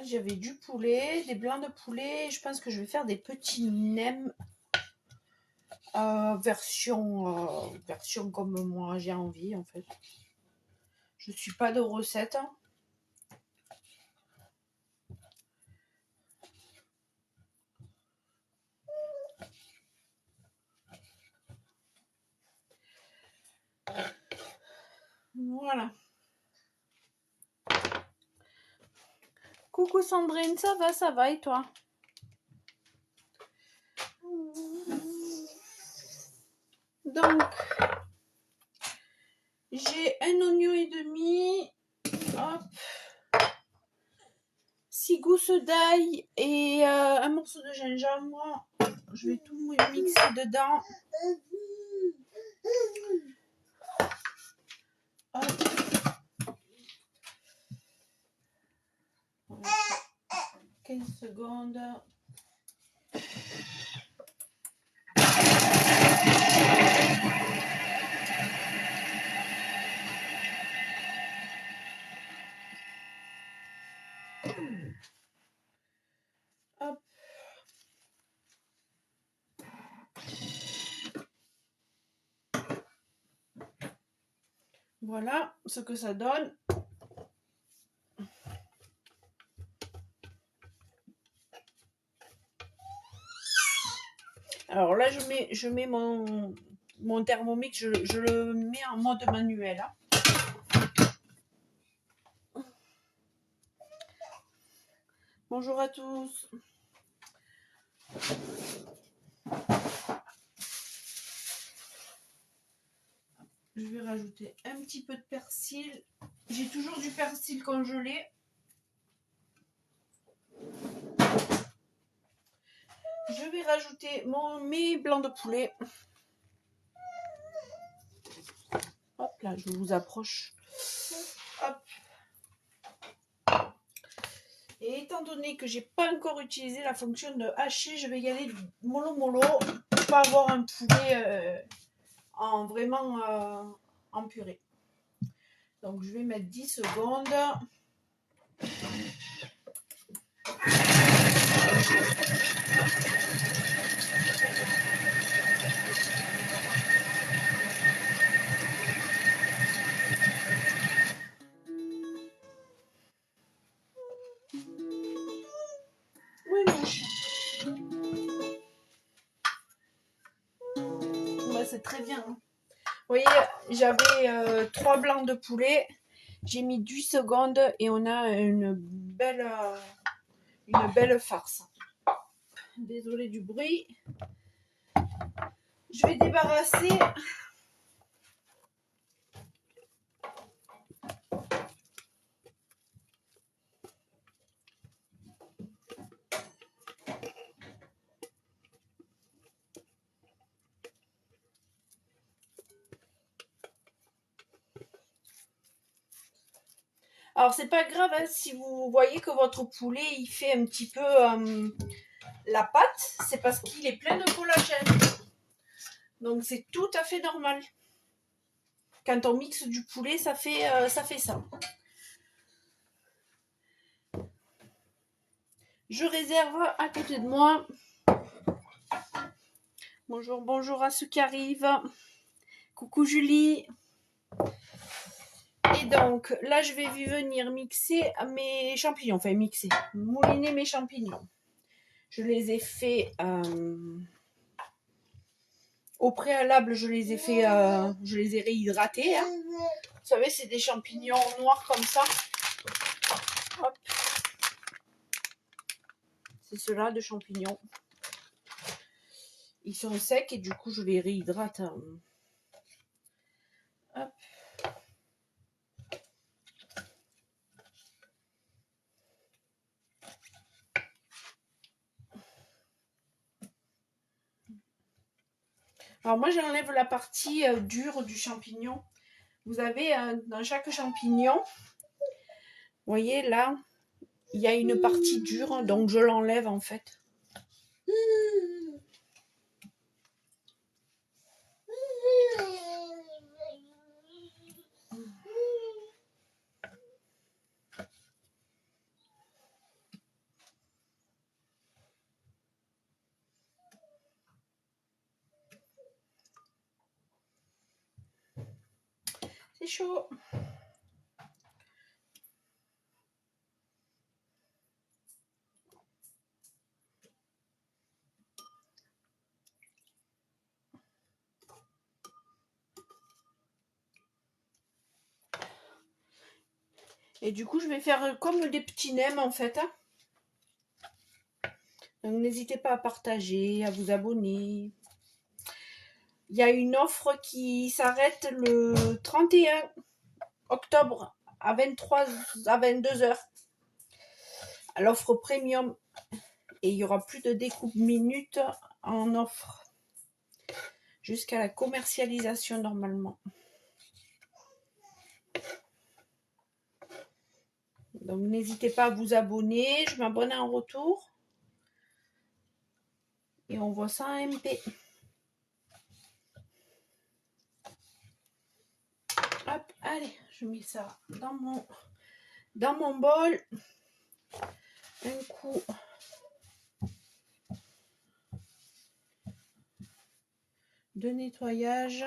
j'avais du poulet, des blancs de poulet. Je pense que je vais faire des petits nems version comme moi j'ai envie en fait. Je suis pas de recette. Voilà. Coucou Sandrine, ça va et toi? Donc, j'ai un oignon et demi, hop, 6 gousses d'ail et un morceau de gingembre. Je vais tout mixer dedans. Hop. 15 secondes. Hop. Voilà ce que ça donne. Alors là, je mets mon Thermomix, je le mets en mode manuel. Hein. Bonjour à tous. Je vais rajouter un petit peu de persil. J'ai toujours du persil congelé. Je vais rajouter mes blancs de poulet. Hop là, je vous approche. Hop. Et étant donné que j'ai pas encore utilisé la fonction de hacher, je vais y aller mollo mollo pour pas avoir un poulet vraiment en purée. Donc je vais mettre 10 secondes. Oui, mon chat. Ouais, c'est très bien. Hein. Vous voyez, j'avais 3 blancs de poulet. J'ai mis 10 secondes et on a une belle farce. Désolée du bruit. Je vais débarrasser. Alors c'est pas grave hein, si vous voyez que votre poulet il fait un petit peu la pâte, c'est parce qu'il est plein de collagène. Donc c'est tout à fait normal. Quand on mixe du poulet, ça fait ça. Je réserve à côté de moi. Bonjour, bonjour à ceux qui arrivent. Coucou Julie. Et donc là, je vais venir mixer mes champignons. Enfin, mouliner mes champignons. Je les ai fait au préalable, je les ai réhydratés. Hein. Vous savez, c'est des champignons noirs comme ça. Hop. C'est ceux-là de champignons. Ils sont secs et du coup, je les réhydrate. Hop. Alors moi, j'enlève la partie dure du champignon. Vous avez dans chaque champignon, vous voyez là, il y a une partie dure, donc je l'enlève en fait. C'est chaud. Et du coup, je vais faire comme des petits nems en fait. Hein. Donc, n'hésitez pas à partager, à vous abonner. Il y a une offre qui s'arrête le 31 octobre à 22 heures. À l'offre premium. Et il y aura plus de découpe minutes en offre. Jusqu'à la commercialisation normalement. Donc n'hésitez pas à vous abonner. Je m'abonne en retour. Et on voit ça en MP. Hop, allez, je mets ça dans mon bol. Un coup de nettoyage.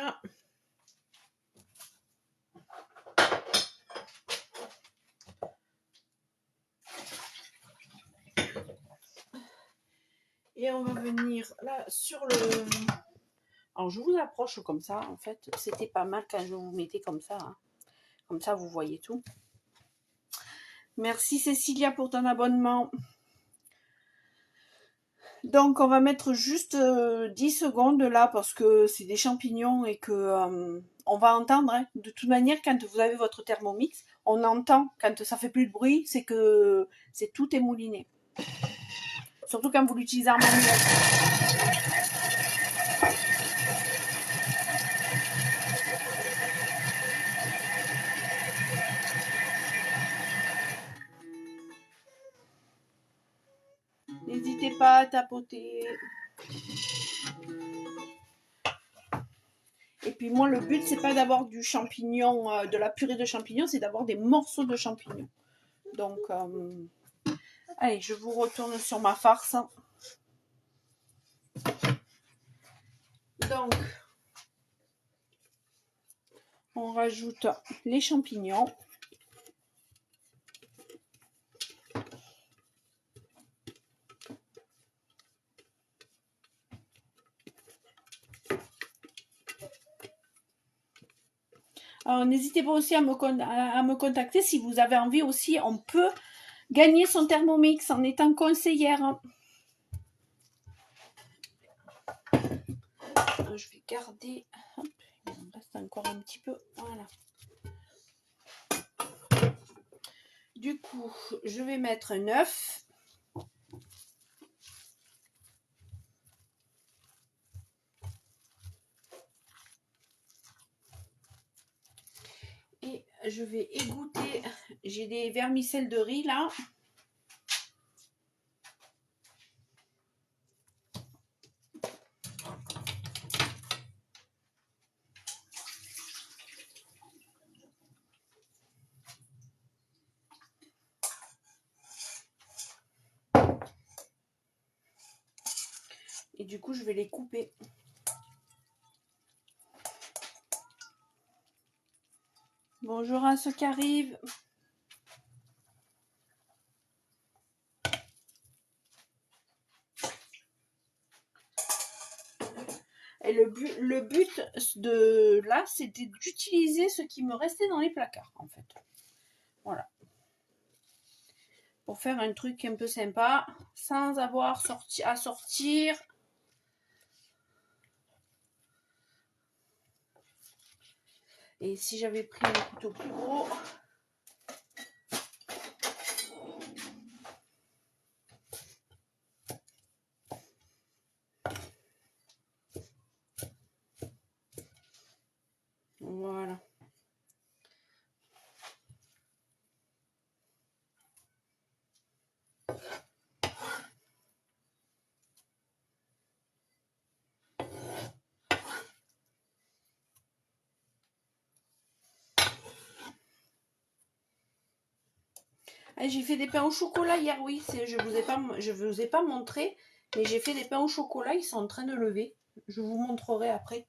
Et on va venir là sur le... Alors je vous approche comme ça, en fait. C'était pas mal quand je vous mettais comme ça. Hein. Comme ça, vous voyez tout. Merci Cécilia pour ton abonnement. Donc on va mettre juste 10 secondes là parce que c'est des champignons et que on va entendre. Hein. De toute manière, quand vous avez votre Thermomix, on entend quand ça fait plus de bruit, c'est que c'est tout émouliné. Surtout quand vous l'utilisez en manuel. N'hésitez pas à tapoter. Et puis moi, le but, c'est pas d'avoir du champignon, de la purée de champignons, c'est d'avoir des morceaux de champignons. Donc, allez, je vous retourne sur ma farce. Donc, on rajoute les champignons. Alors, n'hésitez pas aussi à me contacter si vous avez envie aussi. On peut gagner son Thermomix en étant conseillère. Je vais garder. Hop, il me reste encore un petit peu. Voilà. Du coup, je vais mettre un œuf. Et je vais égoutter. J'ai des vermicelles de riz là. Et du coup, je vais les couper. Bonjour à ceux qui arrivent. Et le but de là, c'était d'utiliser ce qui me restait dans les placards, en fait. Voilà. Pour faire un truc un peu sympa, sans avoir à sortir. Et si j'avais pris un couteau plus gros... Voilà. J'ai fait des pains au chocolat hier, oui. Je vous ai pas montré, mais j'ai fait des pains au chocolat. Ils sont en train de lever. Je vous montrerai après.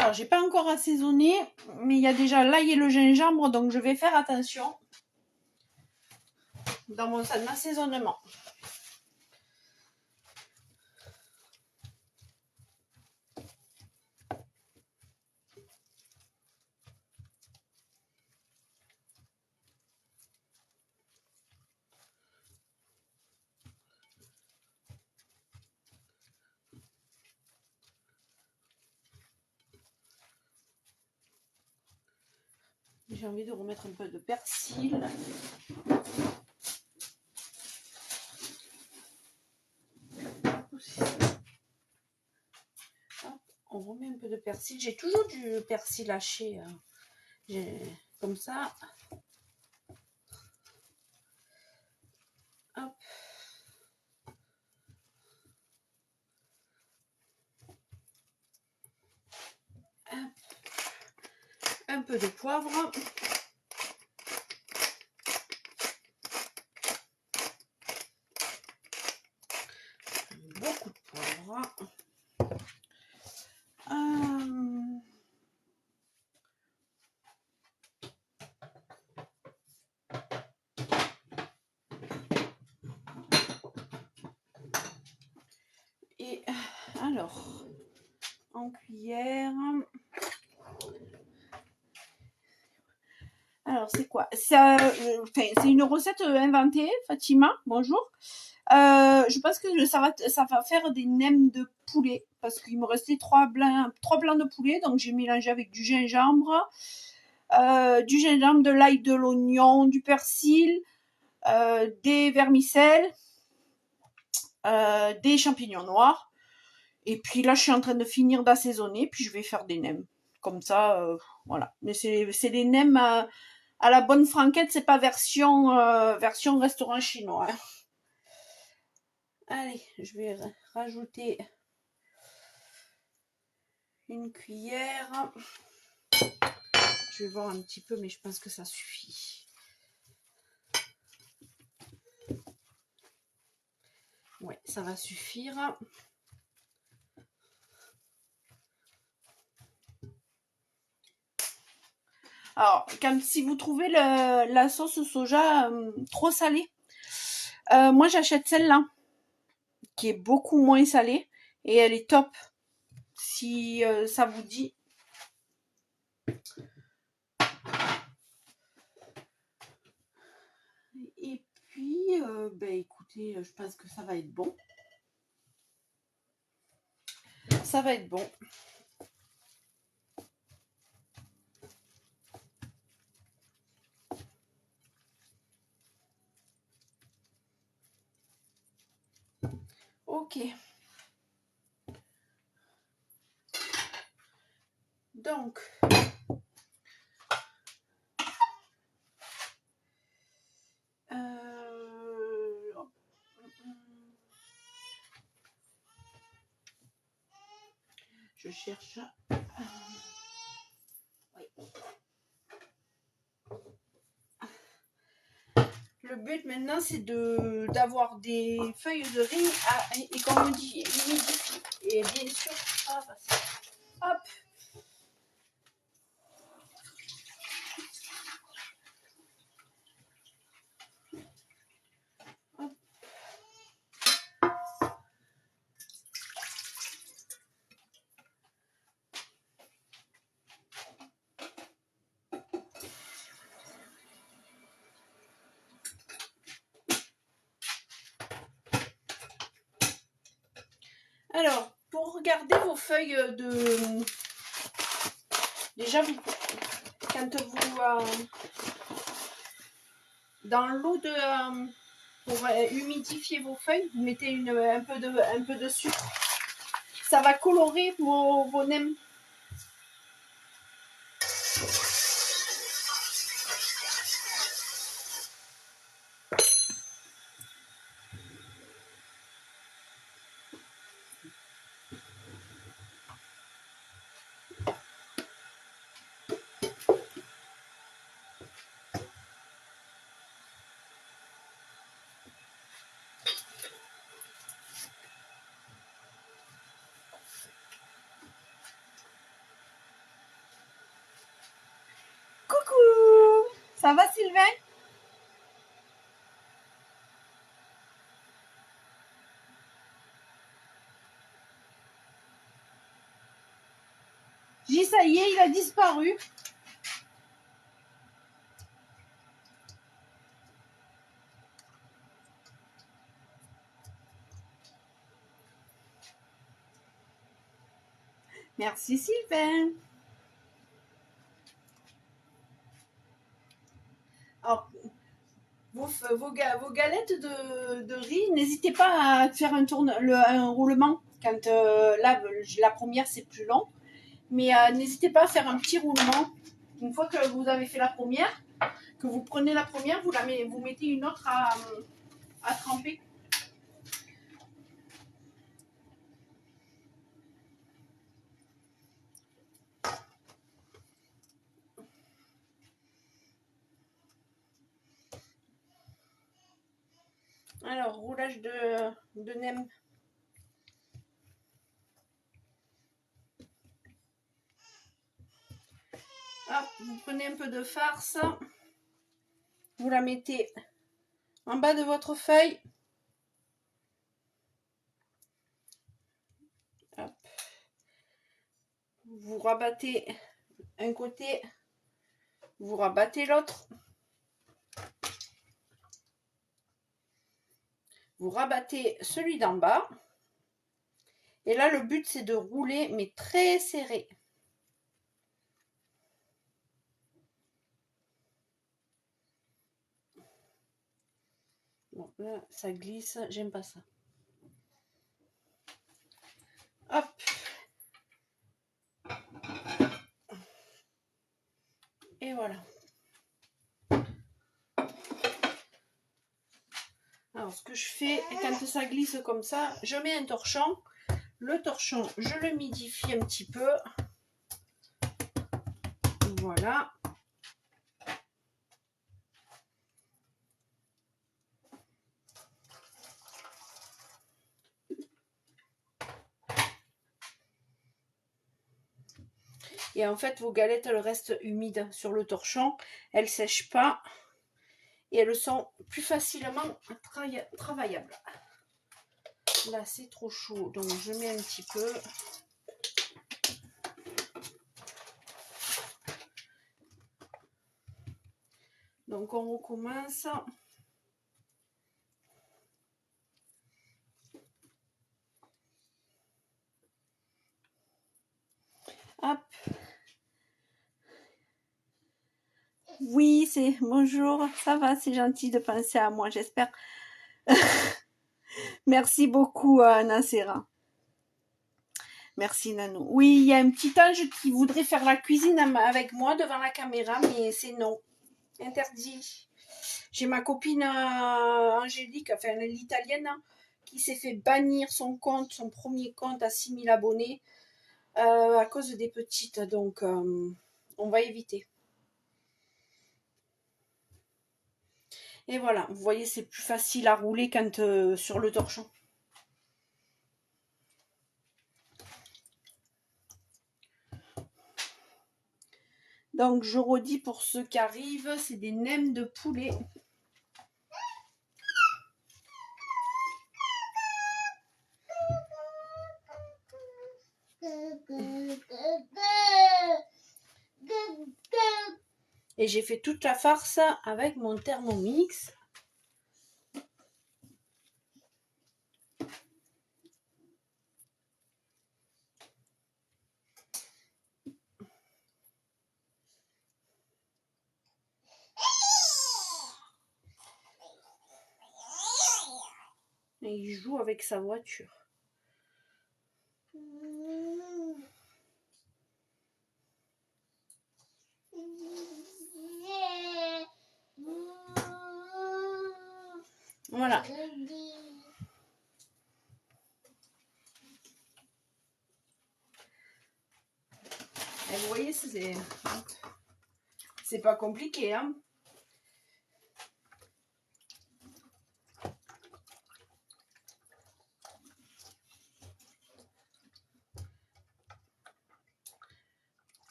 Alors, j'ai pas encore assaisonné, mais il y a déjà l'ail et le gingembre, donc je vais faire attention dans mon assaisonnement. J'ai envie de remettre un peu de persil. On remet un peu de persil. J'ai toujours du persil haché. Comme ça. Hop. Un peu de poivre. Beaucoup de poivre. Et alors, en cuillère. Alors, c'est quoi ça, c'est une recette inventée, Fatima. Bonjour. Je pense que ça va faire des nems de poulet parce qu'il me restait trois blancs de poulet, donc j'ai mélangé avec du gingembre, de l'ail, de l'oignon, du persil, des vermicelles, des champignons noirs. Et puis là, je suis en train de finir d'assaisonner, puis je vais faire des nems. Comme ça, voilà. Mais c'est des nems à la bonne franquette, c'est pas version restaurant chinois. Hein. Allez, je vais rajouter une cuillère. Je vais voir un petit peu, mais je pense que ça suffit. Ouais, ça va suffire. Alors, si vous trouvez la sauce soja trop salée, moi j'achète celle-là, qui est beaucoup moins salée, et elle est top, si ça vous dit. Et puis, écoutez, je pense que ça va être bon. Ça va être bon. Ok. Donc, je cherche. Oui. Le but maintenant, c'est d'avoir des feuilles de riz et comme on dit, humidifiées. Et bien sûr, hop. Alors, pour garder vos feuilles de... Déjà, quand vous... dans l'eau pour humidifier vos feuilles, vous mettez un peu de sucre. Ça va colorer vos nems. Ça va, Sylvain? J'ai dit, ça y est, il a disparu. Merci, Sylvain. Alors, vos galettes de riz, n'hésitez pas à faire un roulement. Quand là, la première, c'est plus long. Mais n'hésitez pas à faire un petit roulement. Une fois que vous avez fait la première, que vous prenez la première, vous mettez une autre à tremper. Alors, roulage de nem. Hop, vous prenez un peu de farce. Vous la mettez en bas de votre feuille. Hop. Vous rabattez un côté, vous rabattez l'autre. Vous rabattez celui d'en bas. Et là, le but, c'est de rouler, mais très serré. Bon, là, ça glisse, j'aime pas ça. Hop. Et voilà. Alors, ce que je fais, quand ça glisse comme ça, je mets un torchon. Le torchon, je le midifie un petit peu. Voilà. Et en fait, vos galettes, elles restent humides sur le torchon. Elles ne sèchent pas. Et elles sont plus facilement travaillables. Là, c'est trop chaud. Donc, je mets un petit peu. Donc, on recommence. Hop. Oui, c'est bonjour, ça va, c'est gentil de penser à moi, j'espère. Merci beaucoup, Nacera. Merci, Nanou. Oui, il y a un petit ange qui voudrait faire la cuisine avec moi devant la caméra, mais c'est non. Interdit. J'ai ma copine Angélique, enfin l'italienne, qui s'est fait bannir son compte, son premier compte à 6000 abonnés à cause des petites. Donc, on va éviter. Et voilà, vous voyez, c'est plus facile à rouler quand sur le torchon. Donc, je redis pour ceux qui arrivent, c'est des nems de poulet. Et j'ai fait toute la farce avec mon Thermomix. Et il joue avec sa voiture. Voilà. Et vous voyez, c'est pas compliqué, hein.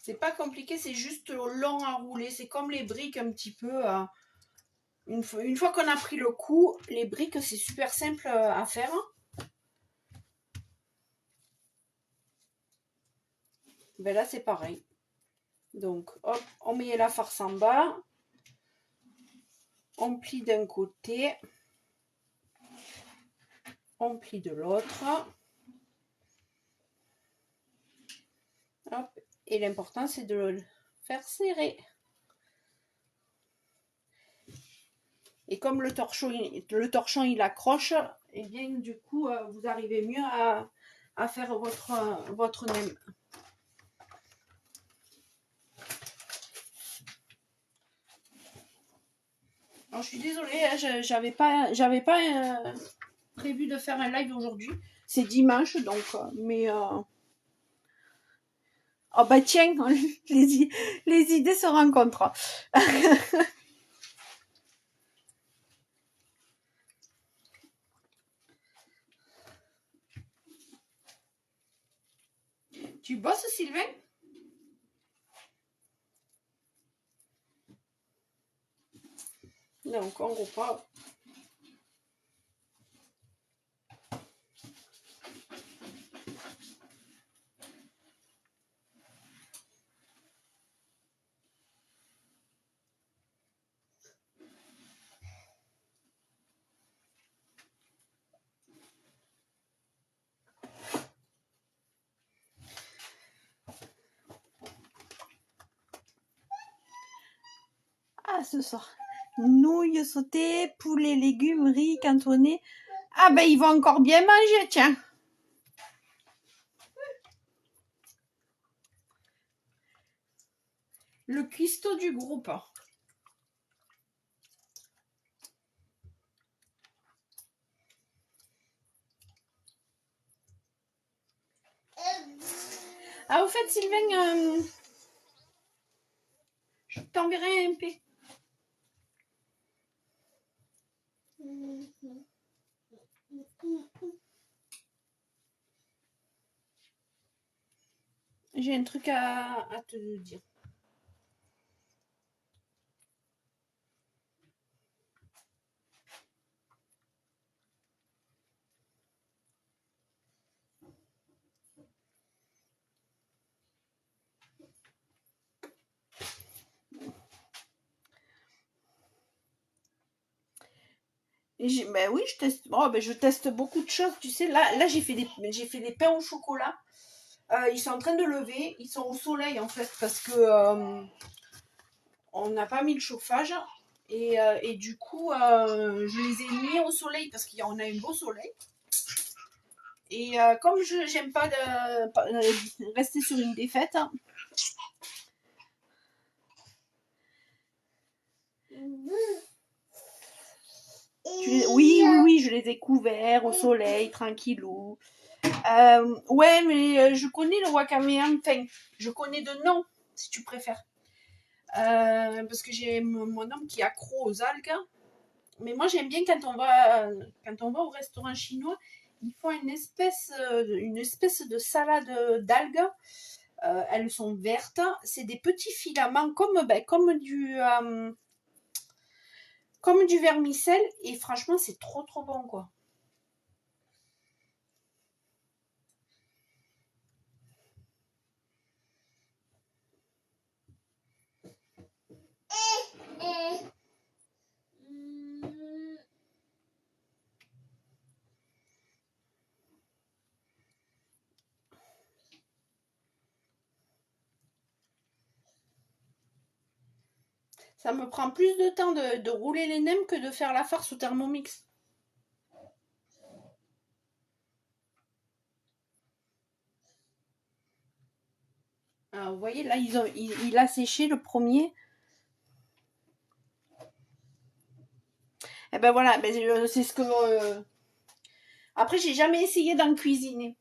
C'est pas compliqué, c'est juste long à rouler. C'est comme les briques un petit peu. Une fois qu'on a pris le coup, les briques, c'est super simple à faire. Ben là, c'est pareil. Donc, hop, on met la farce en bas. On plie d'un côté. On plie de l'autre. Hop. Et l'important, c'est de le faire serrer. Et comme le torchon il accroche, et bien du coup, vous arrivez mieux à faire votre nem. Alors, je suis désolée, hein, j'avais pas prévu de faire un live aujourd'hui. C'est dimanche, donc, mais... Oh bah tiens, les idées se rencontrent. Tu bosses, Sylvain? Donc, on reprend. Ah, ce soir. Nouilles sautées, poulet, légumes, riz, cantonné. Ah ben, ils vont encore bien manger, tiens. Le cuistot du groupe. Ah, au fait, Sylvain, je t'enverrai un P. J'ai un truc à te dire. Ben oui, je teste beaucoup de choses. Tu sais, là j'ai fait des pains au chocolat. Ils sont en train de lever. Ils sont au soleil en fait parce que on n'a pas mis le chauffage. Et du coup, je les ai mis au soleil parce qu'on a un beau soleil. Et comme je j'aime pas rester sur une défaite. Oui, je les ai couverts au soleil, tranquillou. Ouais, mais je connais le wakameyan. Enfin, je connais de nom, si tu préfères. Parce que j'ai mon homme qui est accro aux algues. Mais moi, j'aime bien quand on va au restaurant chinois, ils font une espèce de salade d'algues. Elles sont vertes. C'est des petits filaments comme du vermicelle. Et franchement, c'est trop trop bon, quoi. Ça me prend plus de temps de rouler les nems que de faire la farce au Thermomix. Alors, vous voyez, là, il a séché le premier. Et ben voilà, c'est ce que... Après, j'ai jamais essayé d'en cuisiner.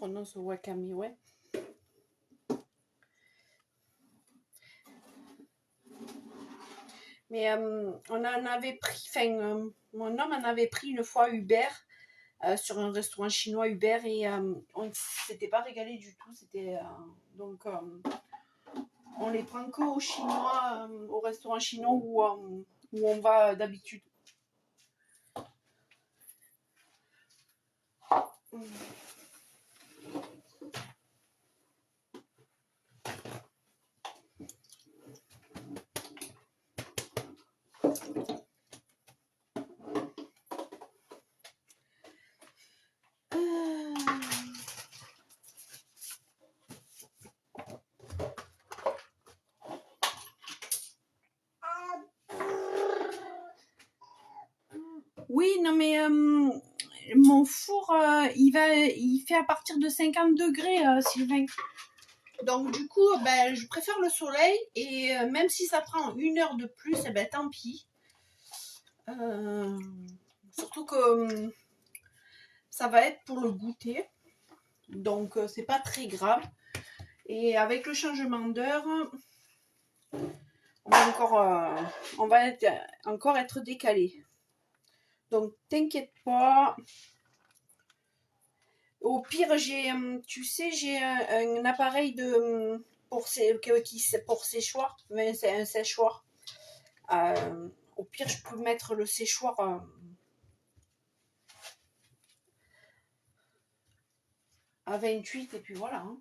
prononce wakame, ouais. Mais on en avait pris, enfin, mon homme en avait pris une fois Uber, sur un restaurant chinois Uber, et on ne s'était pas régalé du tout. C'était donc on les prend que au chinois, au restaurant chinois où on va d'habitude. Oui, non mais mon four, il fait à partir de 50 degrés, Sylvain. Donc du coup, ben, je préfère le soleil, et même si ça prend 1 heure de plus, eh ben, tant pis. Surtout que ça va être pour le goûter, donc c'est pas très grave. Et avec le changement d'heure, on va encore être décalé. Donc t'inquiète pas. Au pire, tu sais, j'ai un appareil pour séchoir, mais c'est un séchoir. Au pire, je peux mettre le séchoir à 28 et puis voilà. Hein.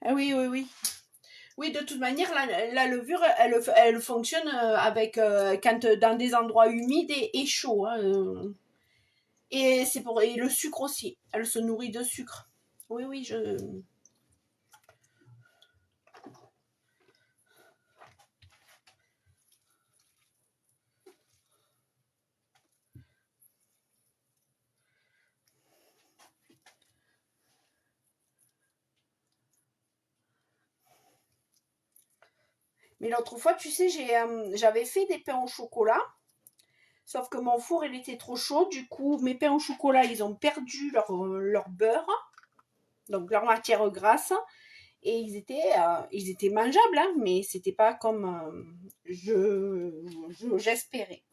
Ah oui, oui, oui. Oui, de toute manière, la levure, elle fonctionne avec quand dans des endroits humides et chauds. Hein, et et le sucre aussi. Elle se nourrit de sucre. Oui, oui, Mais l'autre fois, tu sais, j'avais fait des pains au chocolat. Sauf que mon four, il était trop chaud. Du coup, mes pains au chocolat, ils ont perdu leur beurre, donc leur matière grasse. Et ils étaient mangeables, hein, mais c'était pas comme j'espérais.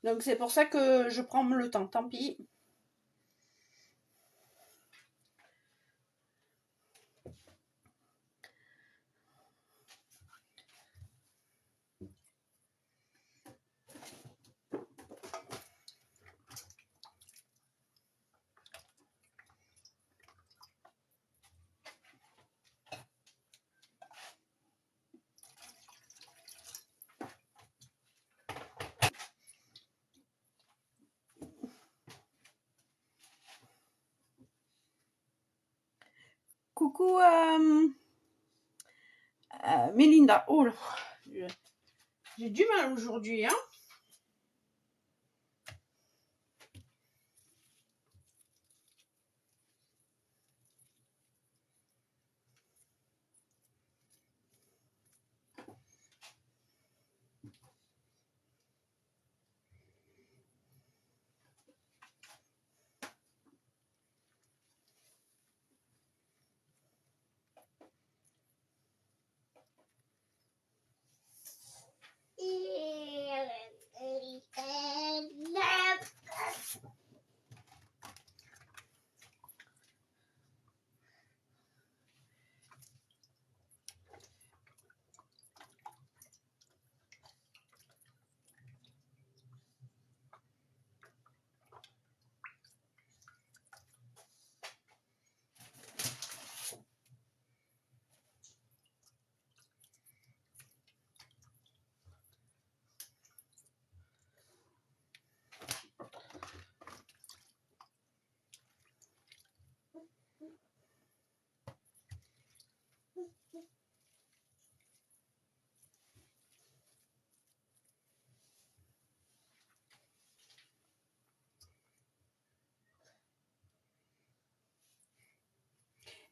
Donc c'est pour ça que je prends le temps, tant pis. Coucou Mélinda. Oh là, j'ai du mal aujourd'hui, hein.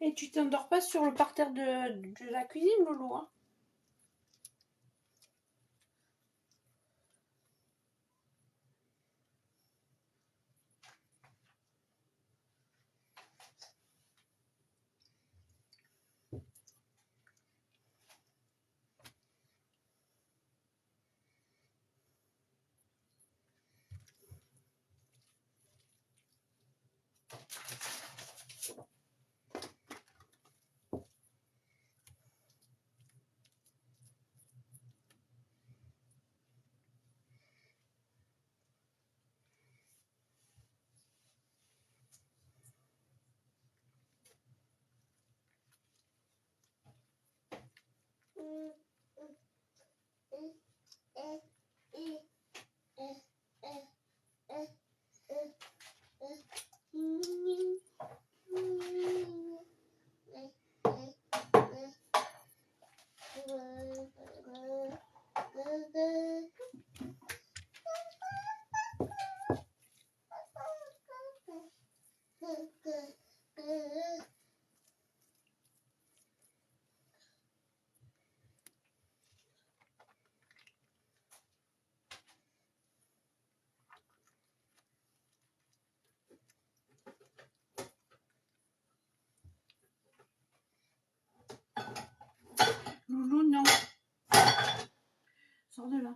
Et tu t'endors pas sur le parterre de la cuisine, Loulou, hein? Loulou, non. Sors de là.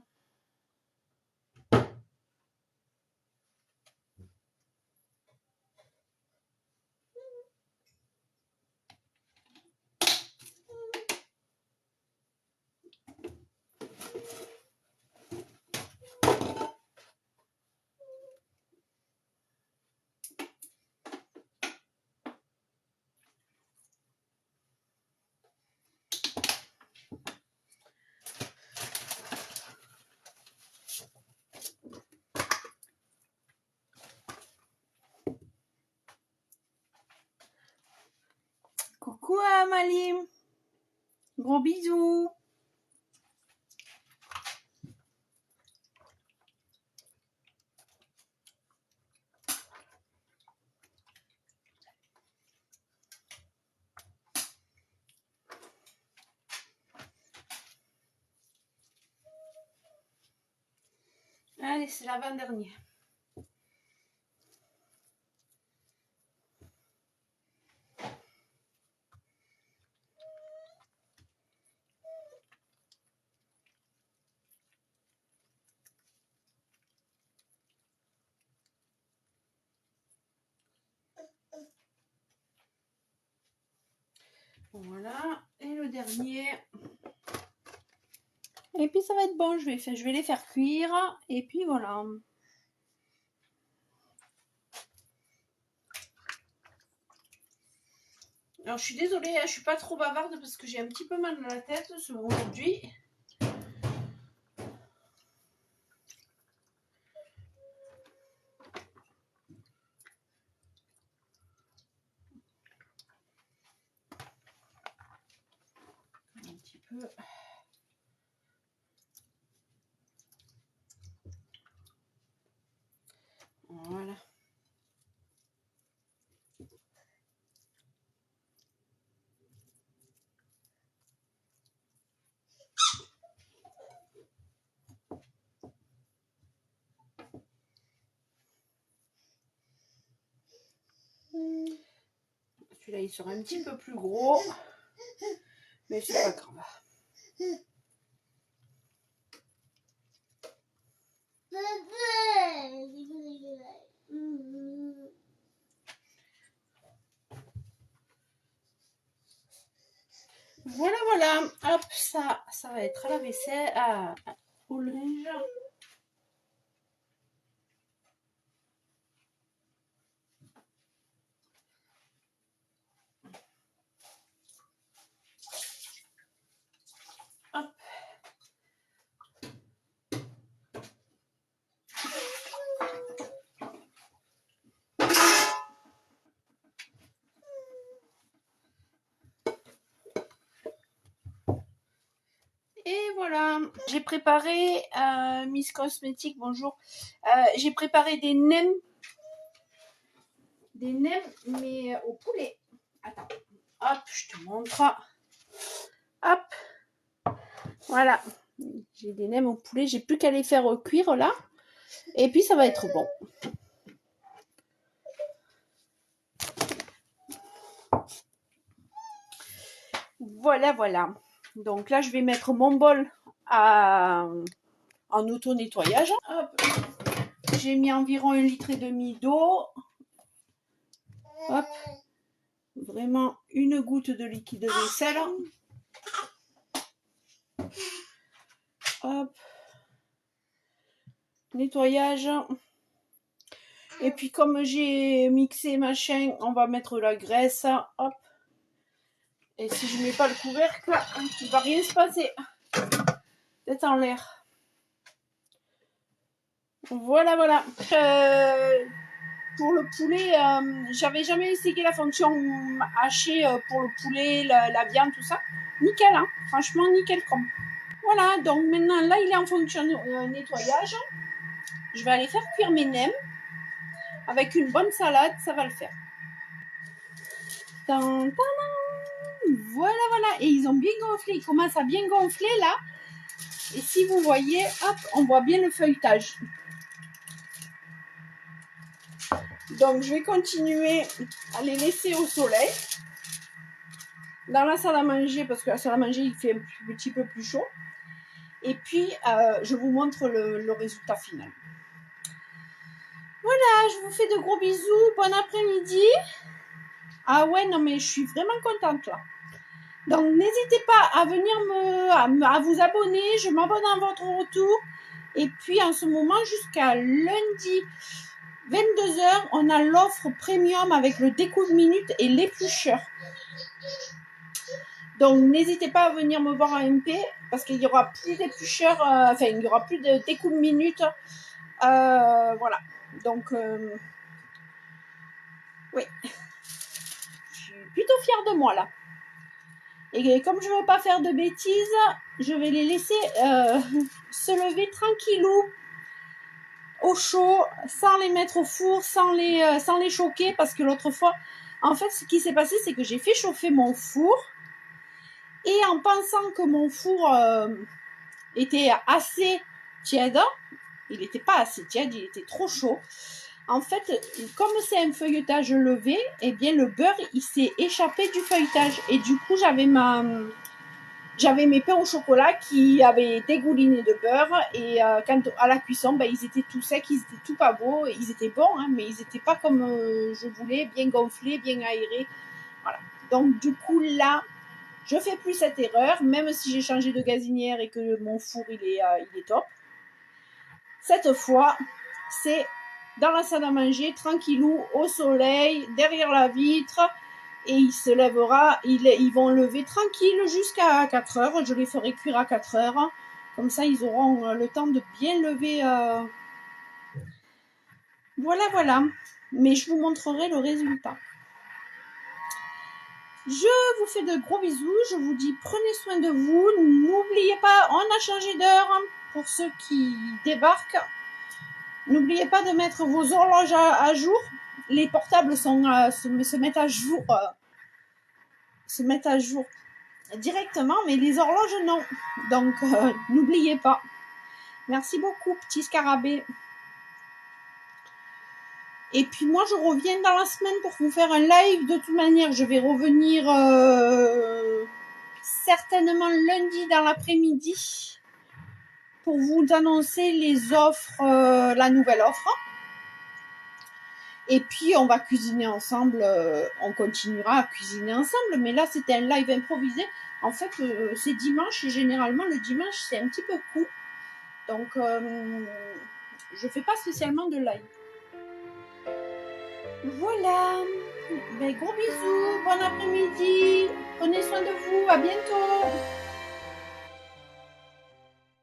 Coucou Amalim. Gros bisous. Allez, c'est l'avant-dernier. Voilà, et le dernier. Et puis ça va être bon, je vais les faire cuire. Et puis voilà. Alors je suis désolée, je suis pas trop bavarde parce que j'ai un petit peu mal dans la tête aujourd'hui. Un petit peu. Voilà. Celui-là, il sera un petit peu plus gros. Mais c'est pas grave. Voilà, voilà. Hop, ça va être à la vaisselle, au linge. Hop. Et voilà, j'ai préparé Miss Cosmétique, bonjour. J'ai préparé des nems mais au poulet. Attends. Hop, je te montre. Hop. Voilà. J'ai des nems au poulet. J'ai plus qu'à les faire cuire là. Et puis ça va être bon. Voilà, voilà. Donc là, je vais mettre mon bol en auto-nettoyage. Hop. J'ai mis environ 1,5 litre d'eau. Hop. Vraiment une goutte de liquide vaisselle. Hop. Nettoyage. Et puis comme j'ai mixé machin, on va mettre la graisse. Hop. Et si je mets pas le couvercle, il va rien se passer. Tête en l'air. Voilà, voilà. Pour le poulet, j'avais jamais essayé la fonction hacher pour le poulet, la viande, tout ça. Nickel, hein. Franchement, nickel comme. Voilà, donc maintenant, là, il est en fonction nettoyage. Je vais aller faire cuire mes nems. Avec une bonne salade, ça va le faire. Voilà, voilà. Et ils ont bien gonflé. Ils commencent à bien gonfler, là. Et si vous voyez, hop, on voit bien le feuilletage. Donc, je vais continuer à les laisser au soleil. Dans la salle à manger, parce que la salle à manger, il fait un petit peu plus chaud. Et puis, je vous montre le résultat final. Voilà, je vous fais de gros bisous. Bon après-midi. Ah ouais, non, mais je suis vraiment contente, là. Donc, n'hésitez pas à venir à vous abonner. Je m'abonne à votre retour. Et puis, en ce moment, jusqu'à lundi 22h, on a l'offre premium avec le découpe minute et l'éplucheur. Donc, n'hésitez pas à venir me voir en MP parce qu'il n'y aura plus d'éplucheur, enfin, il n'y aura plus de découpe minute. Voilà. Donc, oui. Je suis plutôt fière de moi, là. Et comme je ne veux pas faire de bêtises, je vais les laisser se lever tranquillou au chaud, sans les mettre au four, sans les choquer, parce que l'autre fois, en fait, ce qui s'est passé, c'est que j'ai fait chauffer mon four, et en pensant que mon four était assez tiède, il n'était pas assez tiède, il était trop chaud. En fait, comme c'est un feuilletage levé, eh bien le beurre, il s'est échappé du feuilletage, et du coup, j'avais mes pains au chocolat qui avaient dégouliné de beurre et quand à la cuisson, ben, ils étaient tout secs, ils étaient tout pas beaux, ils étaient bons, hein, mais ils n'étaient pas comme je voulais, bien gonflés, bien aérés. Voilà. Donc du coup là, je fais plus cette erreur, même si j'ai changé de gazinière et que mon four il est top. Cette fois, c'est dans la salle à manger, tranquillou, au soleil, derrière la vitre. Et il se lèvera, ils vont lever tranquille jusqu'à 4 heures. Je les ferai cuire à 4 heures. Comme ça, ils auront le temps de bien lever. Voilà, voilà. Mais je vous montrerai le résultat. Je vous fais de gros bisous. Je vous dis prenez soin de vous. N'oubliez pas, on a changé d'heure pour ceux qui débarquent. N'oubliez pas de mettre vos horloges à jour. Les portables se mettent à jour. Se mettent à jour directement, mais les horloges, non. Donc, n'oubliez pas. Merci beaucoup, petit scarabée. Et puis, moi, je reviens dans la semaine pour vous faire un live. De toute manière, je vais revenir certainement lundi dans l'après-midi pour vous annoncer les offres, la nouvelle offre. Et puis, on va cuisiner ensemble. On continuera à cuisiner ensemble. Mais là, c'était un live improvisé. En fait, c'est dimanche et généralement, le dimanche, c'est un petit peu court. Donc, je fais pas spécialement de live. Voilà. Ben, gros bisous. Bon après-midi. Prenez soin de vous. À bientôt.